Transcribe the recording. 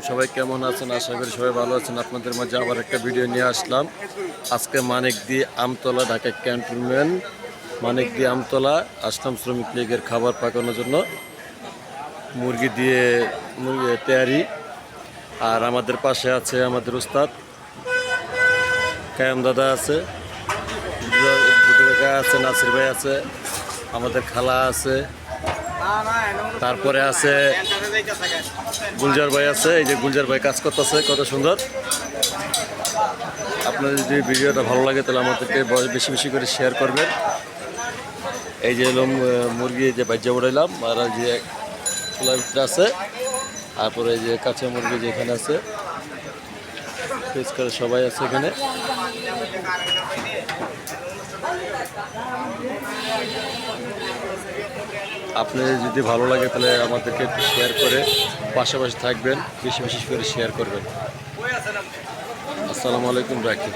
সবাই কেমন আছেন? আশা করি সবাই ভালো আছেন। আপনাদের মাঝে আবার একটা ভিডিও নিয়ে আসলাম। আজকে মানিকদি আমতলা, ঢাকা ক্যান্টনমেন্ট মানিকদি আমতলা আসলাম শ্রমিক লীগের খাবার পাকানোর জন্য। মুরগি দিয়ে তৈরি। আর আমাদের পাশে আছে আমাদের উস্তাদ কায়াম দাদা আছে, আছে নাসির ভাই আছে, আমাদের খালা আছে, তারপরে আছে গুলজার ভাই আছে। এই যে গুলজার ভাই কাজ করতেছে কত সুন্দর। আপনাদের যদি ভিডিওটা ভালো লাগে তাহলে আমাদেরকে বেশি বেশি করে শেয়ার করবেন। এই যে এলাম মুরগি যে বাজ্যা উড়াইলাম, আর যে খোলার ভিতরে আছে, তারপরে এই যে কাঁচা মুরগি যেখানে আছে ফেস করে সবাই আছে এখানে। আপনাদের যদি ভালো লাগে তাহলে আমাদেরকে একটু শেয়ার করে পাশাপাশি থাকবেন, বেশি বেশি করে শেয়ার করবেন। আসসালামু আলাইকুম, রাখি।